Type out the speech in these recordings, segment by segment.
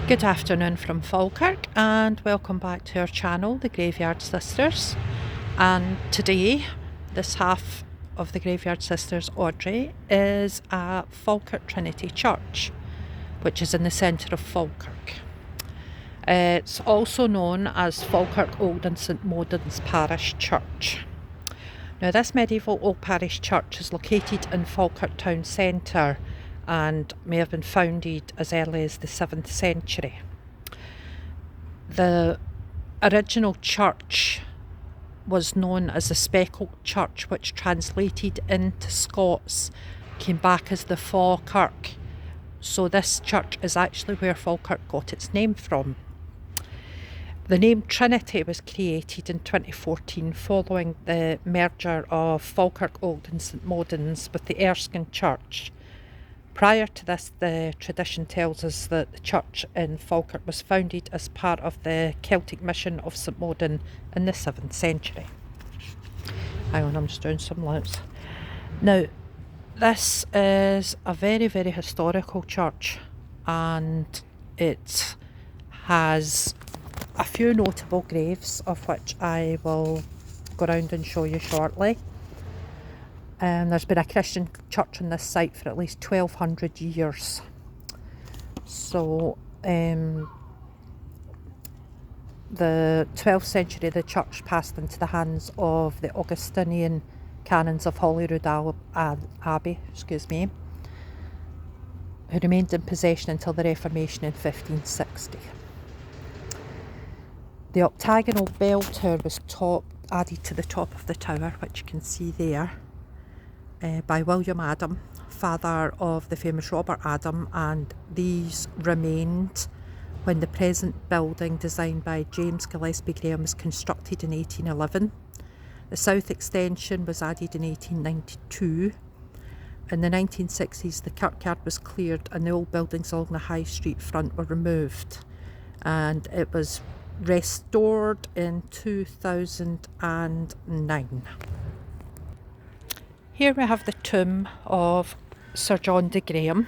Good afternoon from Falkirk and welcome back to our channel, The Graveyard Sisters. And today, this half of The Graveyard Sisters, Audrey, is at Falkirk Trinity Church, which is in the centre of Falkirk. It's also known as Falkirk Old and St Modens Parish Church. Now, this medieval old parish church is located in Falkirk town centre and may have been founded as early as the 7th century. The original church was known as the Speckled Church, which translated into Scots came back as the Falkirk. So this church is actually where Falkirk got its name from. The name Trinity was created in 2014 following the merger of Falkirk Old and St Modens with the Erskine Church. Prior to this, the tradition tells us that the church in Falkirk was founded as part of the Celtic mission of St Modern in the 7th century. Hang on, I'm just doing some notes. Now, this is a very, very historical church, and it has a few notable graves, of which I will go around and show you shortly. There's been a Christian church on this site for at least 1200 years. So, the 12th century, the church passed into the hands of the Augustinian canons of Holyrood Abbey, who remained in possession until the Reformation in 1560. The octagonal bell tower was added to the top of the tower, which you can see there, by William Adam, father of the famous Robert Adam, and these remained when the present building, designed by James Gillespie Graham, was constructed in 1811. The south extension was added in 1892. In the 1960s, the kirkyard was cleared and the old buildings along the High Street front were removed, and it was restored in 2009. Here we have the tomb of Sir John de Graham,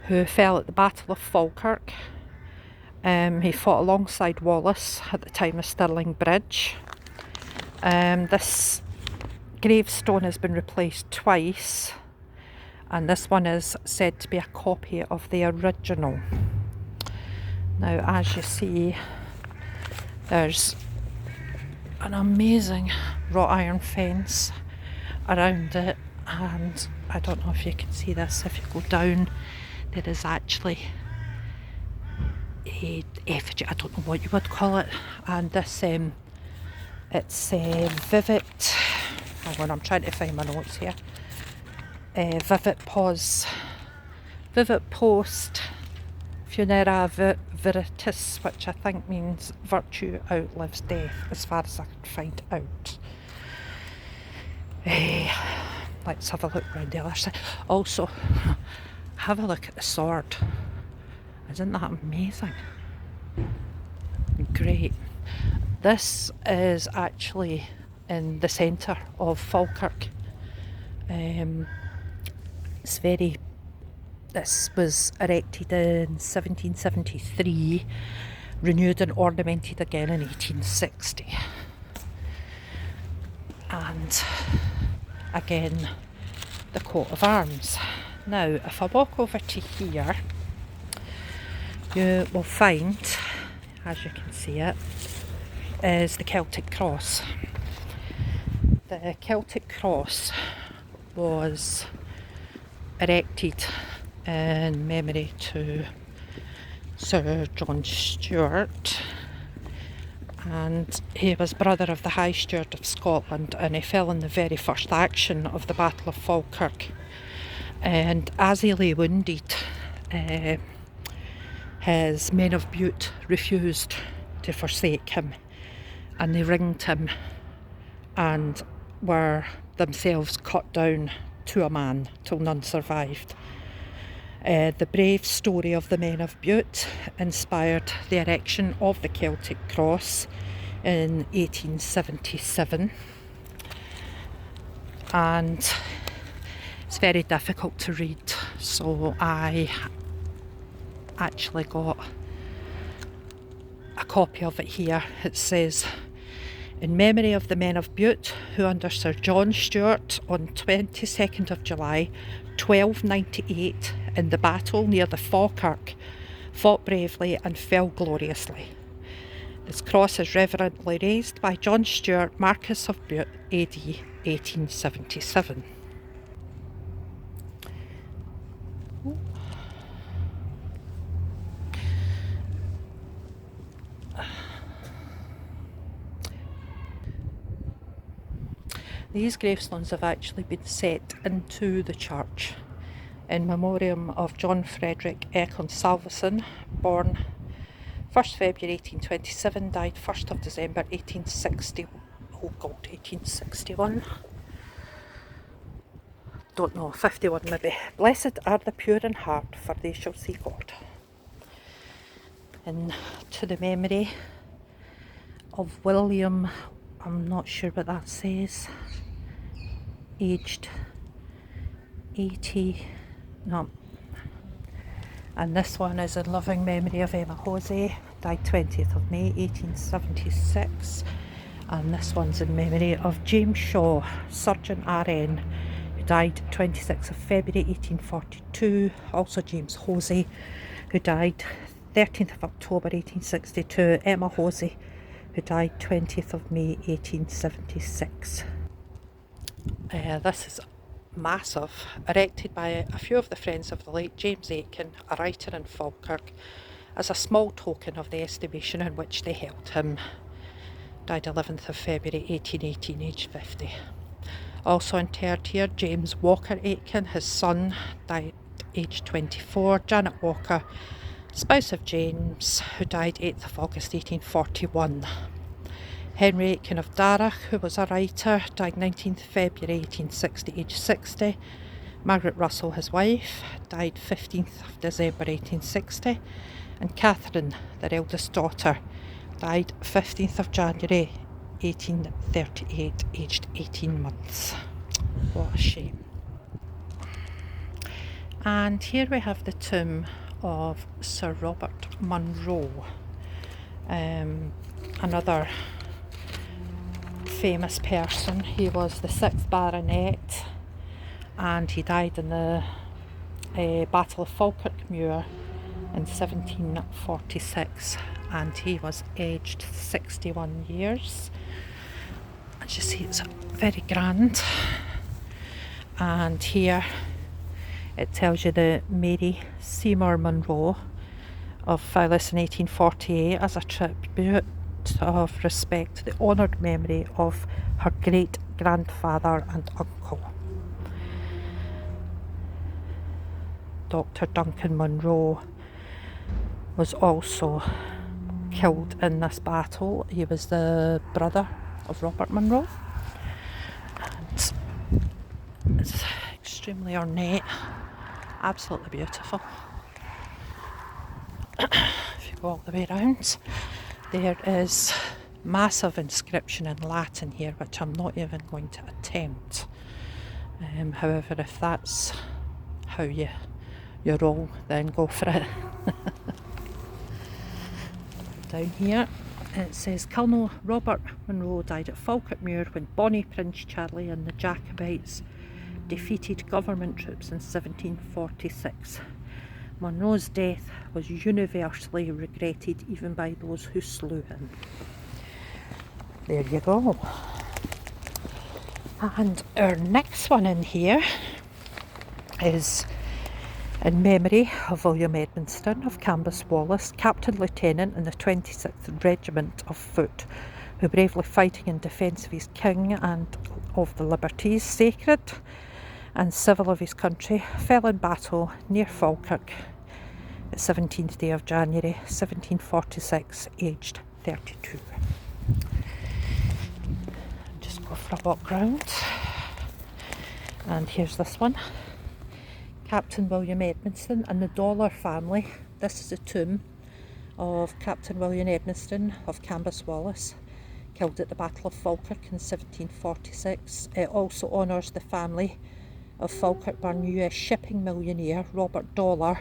who fell at the Battle of Falkirk. He fought alongside Wallace at the time of Stirling Bridge. This gravestone has been replaced twice, and this one is said to be a copy of the original. Now, as you see, there's an amazing wrought iron fence around it, and I don't know if you can see this. If you go down, there is actually a effigy, I don't know what you would call it, and this it's a vivid, hang on, I'm trying to find my notes here, vivid post funera veritas, which I think means virtue outlives death, as far as I can find out. Let's have a look round the other side. Also, have a look at the sword. Isn't that amazing? Great. This is actually in the centre of Falkirk. This was erected in 1773, renewed and ornamented again in 1860. And again, the coat of arms. Now, if I walk over to here, you will find, as you can see it, is the Celtic cross. The Celtic cross was erected in memory to Sir John Stewart, and he was brother of the High Steward of Scotland, and he fell in the very first action of the Battle of Falkirk. And as he lay wounded, his men of Bute refused to forsake him, and they ringed him and were themselves cut down to a man till none survived. The brave story of the men of Bute inspired the erection of the Celtic cross in 1877, and it's very difficult to read, so I actually got a copy of it here. It says, "In memory of the men of Bute who under Sir John Stuart on 22nd of July 1298 in the battle near the Falkirk fought bravely and fell gloriously. This cross is reverently raised by John Stuart, Marquess of Bute, AD 1877. These gravestones have actually been set into the church in memoriam of John Frederick Eckon Salveson, born 1st February 1827, died 1st of December 1861. Don't know, 51 maybe. Blessed are the pure in heart, for they shall see God. And to the memory of William, I'm not sure what that says, aged 80, no. And this one is in loving memory of Emma Hosey, died 20th of May 1876. And this one's in memory of James Shaw, surgeon RN, who died 26th of February 1842. Also James Hosey, who died 13th of October 1862. Emma Hosey, who died 20th of May 1876. This is massive, erected by a few of the friends of the late James Aitken, a writer in Falkirk, as a small token of the estimation in which they held him. Died 11th of February 1818, aged 50. Also interred here, James Walker Aitken, his son, died aged 24. Janet Walker, spouse of James, who died 8th of August 1841. Henry Aitken of Darragh, who was a writer, died 19th February 1860, aged 60. Margaret Russell, his wife, died 15th of December 1860. And Catherine, their eldest daughter, died 15th of January 1838, aged 18 months. What a shame. And here we have the tomb of Sir Robert Munro, another famous person. He was the 6th Baronet, and he died in the Battle of Falkirk Muir in 1746, and he was aged 61 years. As you see, it's very grand. And here it tells you that Mary Seymour Munro of Phyllis in 1848 as a tribute of respect to the honoured memory of her great grandfather and uncle. Dr. Duncan Munro was also killed in this battle. He was the brother of Robert Munro. And it's extremely ornate, absolutely beautiful. If you go all the way around, there is massive inscription in Latin here, which I'm not even going to attempt. However, if that's how you roll, then go for it. Down here it says Colonel Robert Munro died at Falkirk Muir when Bonnie Prince Charlie and the Jacobites defeated government troops in 1746. Munro's death was universally regretted even by those who slew him. There you go. And our next one in here is in memory of William Edmonston of Cambus Wallace, Captain Lieutenant in the 26th Regiment of Foot, who bravely fighting in defence of his king and of the liberties, sacred and civil of his country, fell in battle near Falkirk the 17th day of January 1746, aged 32. Just go for a walk round. And here's this one. Captain William Edmonston and the Dollar family. This is a tomb of Captain William Edmonston of Cambus Wallace, killed at the Battle of Falkirk in 1746. It also honours the family of Falkirk-born US shipping millionaire Robert Dollar,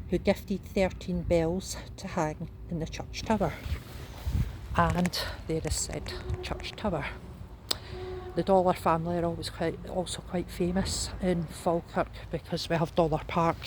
who gifted 13 bells to hang in the church tower. And there is said church tower. The Dollar family are also quite famous in Falkirk because we have Dollar Park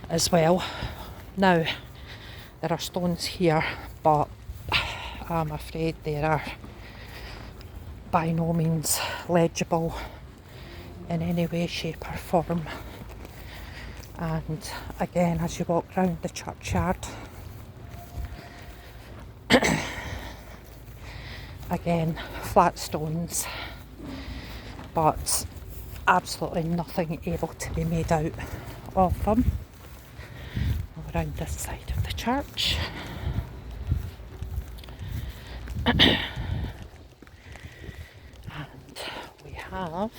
as well. Now, there are stones here, but I'm afraid they are by no means legible in any way, shape or form. And again, as you walk round the churchyard, again, flat stones, but absolutely nothing able to be made out of them. Around this side of the church. And we have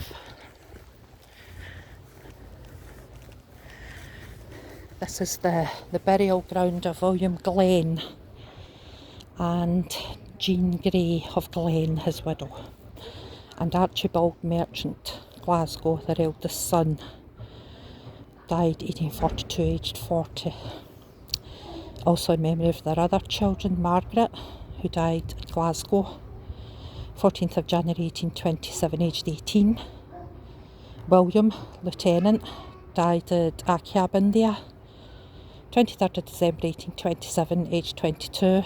this is the burial ground of William Glenn and Jean Gray of Glenn, his widow, and Archibald Merchant, Glasgow, their eldest son, died 1842, aged 40. Also in memory of their other children, Margaret, who died in Glasgow, 14th of January 1827, aged 18. William, Lieutenant, died at Akiab, India, 23rd of December 1827, aged 22.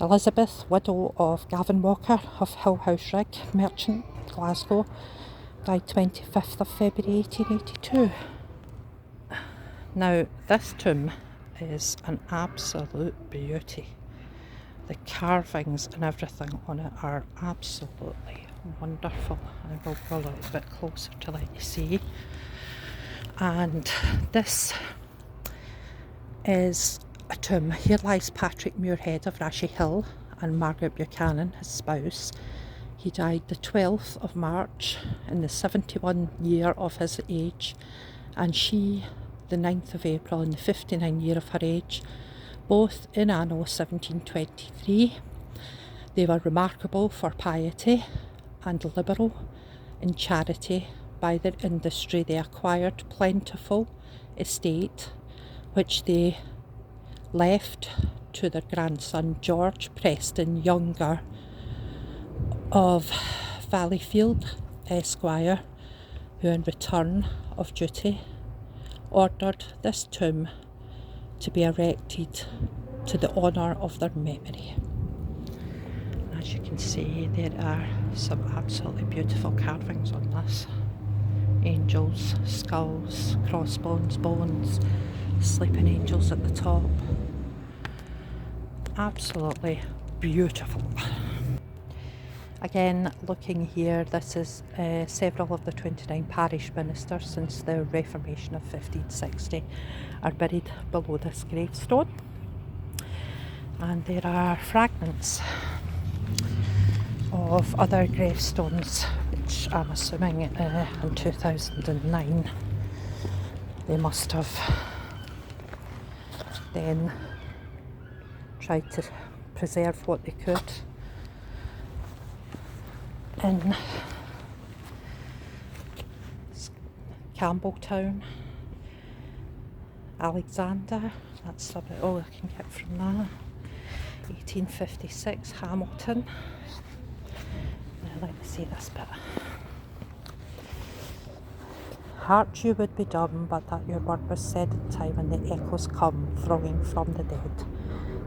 Elizabeth, widow of Gavin Walker of Hill House Rig, Merchant, Glasgow, died 25th of February 1882. Now, this tomb is an absolute beauty. The carvings and everything on it are absolutely wonderful. I will go a little bit closer to let you see. And this is a tomb. Here lies Patrick Muirhead of Rashi Hill and Margaret Buchanan, his spouse. He died the 12th of March in the 71 year of his age, and she the 9th of April in the 59 year of her age, both in anno 1723. They were remarkable for piety and liberal in charity. By their industry they acquired plentiful estate, which they left to their grandson George Preston Younger of Valleyfield, Esquire, who in return of duty ordered this tomb to be erected to the honour of their memory. As you can see, there are some absolutely beautiful carvings on this. Angels, skulls, crossbones, bones, sleeping angels at the top. Absolutely beautiful. Again, looking here, this is several of the 29 parish ministers since the Reformation of 1560 are buried below this gravestone. And there are fragments of other gravestones, which I'm assuming in 2009 they must have then tried to preserve what they could. In Campbelltown, Alexander, that's about all I can get from that. 1856, Hamilton. Now let me see this bit. Heart you would be dumb, but that your word was said in time, and the echoes come thronging from the dead.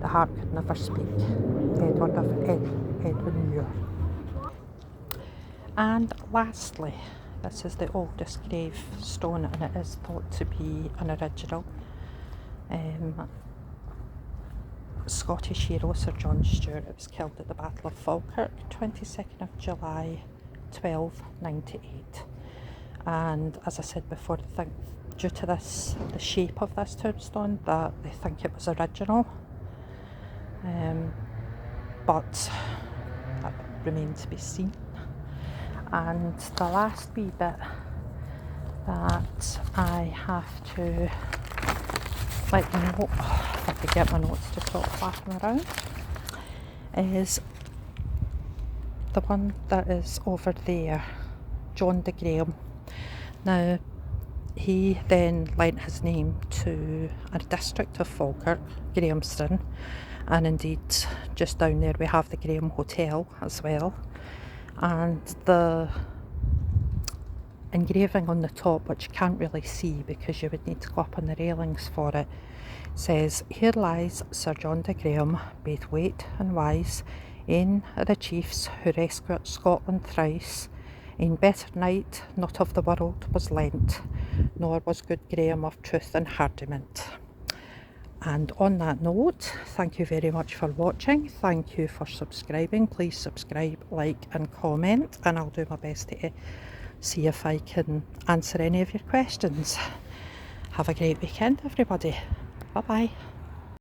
The heart could never speak. Edward of Edwin Muir. And lastly, this is the oldest gravestone, and it is thought to be an original. Scottish hero Sir John Stewart. It was killed at the Battle of Falkirk, 22nd of July 1298. And as I said before, I think due to this, the shape of this tombstone, that they think it was original. But that remains to be seen. And the last wee bit that I have to let you know, if I could get my notes to stop flapping around, is the one that is over there, John de Graham. Now, He then lent his name to a district of Falkirk, Grahamston, and indeed just down there we have the Graham Hotel as well. And the engraving on the top, which you can't really see because you would need to go up on the railings for it, says, "Here lies Sir John de Graham, both weight and wise, ane of the chiefs who rescued Scotland thrice. Ane better knight not of the world was lent, nor was good Graham of truth and hardiment." And on that note, thank you very much for watching. Thank you for subscribing. Please subscribe, like and comment, and I'll do my best to see if I can answer any of your questions. Have a great weekend, everybody. Bye bye.